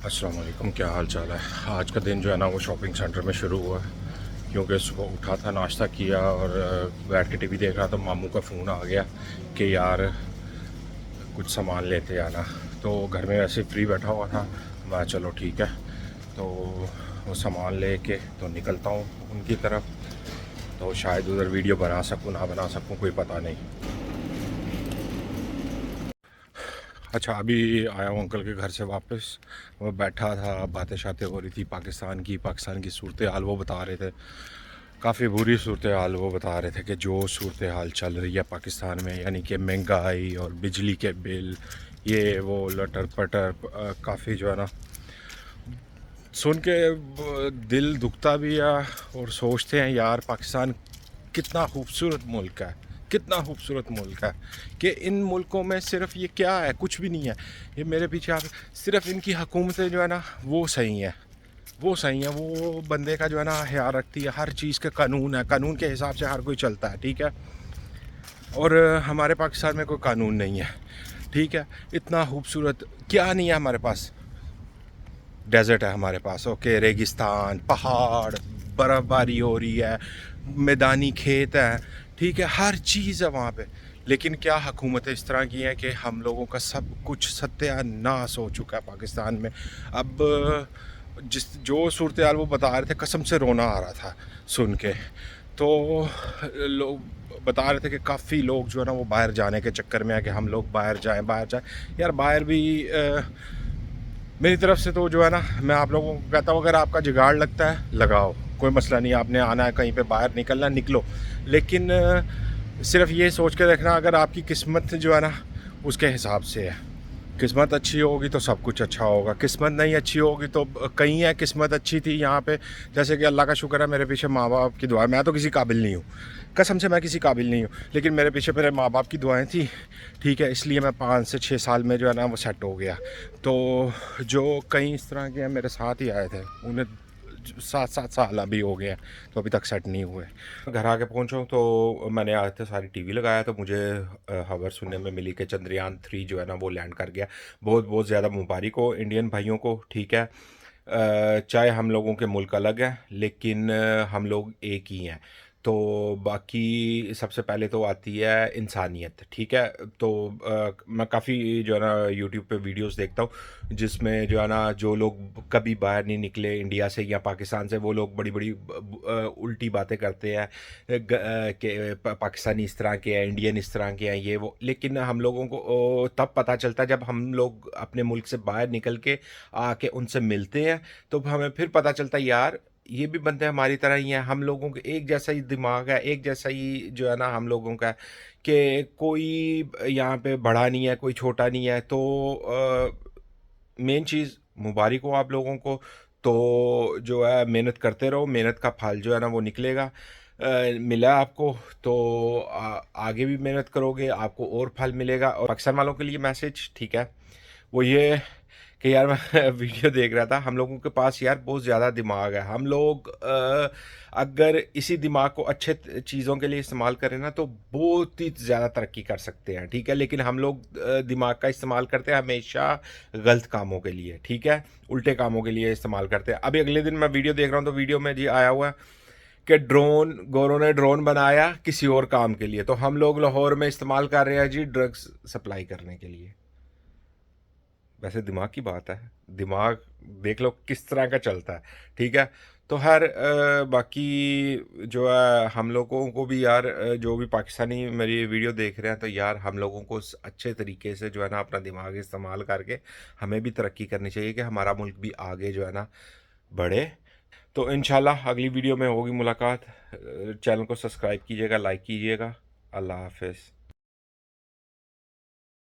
अस्सलाम वालेकुम, क्या हाल चाल है। आज का दिन जो है ना वो शॉपिंग सेंटर में शुरू हुआ है, क्योंकि सुबह उठा था, नाश्ता किया और बैठ के टीवी देख रहा था। मामू का फ़ोन आ गया कि यार कुछ सामान लेते आना। तो घर में वैसे फ्री बैठा हुआ था, मैं चलो ठीक है। तो वो सामान लेके तो निकलता हूँ उनकी तरफ। तो शायद उधर वीडियो बना सकूँ ना बना सकूँ, कोई पता नहीं। अच्छा, अभी आया हूँ अंकल के घर से वापस। वो बैठा था, बातें शातें हो रही थी पाकिस्तान की सूरत हाल वो बता रहे थे। काफ़ी बुरी सूरत हाल वो बता रहे थे कि जो सूरत हाल चल रही है पाकिस्तान में, यानी कि महंगाई और बिजली के बिल, ये वो लटर पटर, काफ़ी जो है ना सुन के दिल दुखता भी है। और सोचते हैं यार पाकिस्तान कितना खूबसूरत मुल्क है, कितना खूबसूरत मुल्क है कि इन मुल्कों में सिर्फ ये क्या है, कुछ भी नहीं है। ये मेरे पीछे आप सिर्फ इनकी हुकूमतें जो है ना वो सही हैं, वो सही है। वो बंदे का जो है ना ख्याल रखती है, हर चीज़ का कानून है, कानून के हिसाब से हर कोई चलता है, ठीक है। और हमारे पाकिस्तान में कोई कानून नहीं है, ठीक है। इतना खूबसूरत क्या नहीं है हमारे पास। डेजर्ट है हमारे पास, ओके, रेगिस्तान, पहाड़, बर्फ़बारी हो रही है, मैदानी खेत है, ठीक है, हर चीज़ है वहाँ पे। लेकिन क्या हुकूमतें इस तरह की हैं कि हम लोगों का सब कुछ सत्यानाश हो चुका है पाकिस्तान में। अब जिस जो सूरत हाल वो बता रहे थे, कसम से रोना आ रहा था सुन के। तो लोग बता रहे थे कि काफ़ी लोग जो है ना वो बाहर जाने के चक्कर में है कि हम लोग बाहर जाएं, बाहर जाएं। यार बाहर भी मेरी तरफ से तो जो है ना, मैं आप लोगों को कहता हूँ, अगर आपका जुगाड़ लगता है लगाओ, कोई मसला नहीं। आपने आना है कहीं पे बाहर निकलना, निकलो। लेकिन सिर्फ ये सोच के रखना, अगर आपकी किस्मत जो है ना उसके हिसाब से है। किस्मत अच्छी होगी तो सब कुछ अच्छा होगा, किस्मत नहीं अच्छी होगी तो कहीं है किस्मत अच्छी थी यहाँ पे। जैसे कि अल्लाह का शुक्र है, मेरे पीछे माँ बाप की दुआ। मैं तो किसी काबिल नहीं हूँ, कसम से मैं किसी काबिल नहीं हूँ, लेकिन मेरे पीछे मेरे माँ बाप की दुआएं थी, ठीक है। इसलिए मैं 5 से 6 साल में जो है ना वो सेट हो गया। तो जो कई इस तरह के हैं मेरे साथ ही आए थे, उन्हें 7 7 साल अभी हो गए हैं, तो अभी तक सेट नहीं हुए। घर आके पहुंचा हूं तो मैंने आज तो सारी टीवी लगाया, तो मुझे खबर सुनने में मिली कि चंद्रयान 3 जो है ना वो लैंड कर गया। बहुत बहुत ज़्यादा मुबारक हो इंडियन भाइयों को, ठीक है। चाहे हम लोगों के मुल्क अलग हैं, लेकिन हम लोग एक ही हैं। तो बाकी सबसे पहले तो आती है इंसानियत, ठीक है। तो मैं काफ़ी जो है ना यूट्यूब पे वीडियोस देखता हूँ, जिसमें जो है ना जो लोग कभी बाहर नहीं निकले इंडिया से या पाकिस्तान से, वो लोग बड़ी बड़ी उल्टी बातें करते हैं कि पाकिस्तानी इस तरह के हैं, इंडियन इस तरह के हैं, ये वो। लेकिन हम लोगों को तब पता चलता है जब हम लोग अपने मुल्क से बाहर निकल के आके उनसे मिलते हैं, तो हमें फिर पता चलता है यार ये भी बंदे हमारी तरह ही हैं। हम लोगों के एक जैसा ही दिमाग है, एक जैसा ही जो है ना हम लोगों का है, कि कोई यहाँ पे बड़ा नहीं है, कोई छोटा नहीं है। तो मेन चीज़ मुबारक हो आप लोगों को। तो जो है मेहनत करते रहो, मेहनत का फल जो है ना वो निकलेगा। मिला आपको तो आगे भी मेहनत करोगे, आपको और फल मिलेगा। और पाकिस्तान वालों के लिए मैसेज, ठीक है, वो ये कि यार मैं वीडियो देख रहा था, हम लोगों के पास यार बहुत ज़्यादा दिमाग है। हम लोग अगर इसी दिमाग को अच्छे चीज़ों के लिए इस्तेमाल करें ना तो बहुत ही ज़्यादा तरक्की कर सकते हैं, ठीक है। लेकिन हम लोग दिमाग का इस्तेमाल करते हैं हमेशा गलत कामों के लिए, ठीक है, उल्टे कामों के लिए इस्तेमाल करते हैं। अभी अगले दिन मैं वीडियो देख रहा हूँ, तो वीडियो में जी आया हुआ है कि ड्रोन, गौरों ने ड्रोन बनाया किसी और काम के लिए, तो हम लोग लाहौर में इस्तेमाल कर रहे हैं जी ड्रग्स सप्लाई करने के लिए। वैसे दिमाग की बात है, दिमाग देख लो किस तरह का चलता है, ठीक है। तो हर बाकी जो है हम लोगों को भी यार, जो भी पाकिस्तानी मेरी वीडियो देख रहे हैं, तो यार हम लोगों को अच्छे तरीके से जो है ना अपना दिमाग इस्तेमाल करके हमें भी तरक्की करनी चाहिए कि हमारा मुल्क भी आगे जो है ना बढ़े। तो इंशाल्लाह अगली वीडियो में होगी मुलाकात। चैनल को सब्सक्राइब कीजिएगा, लाइक कीजिएगा। अल्लाह हाफिज़।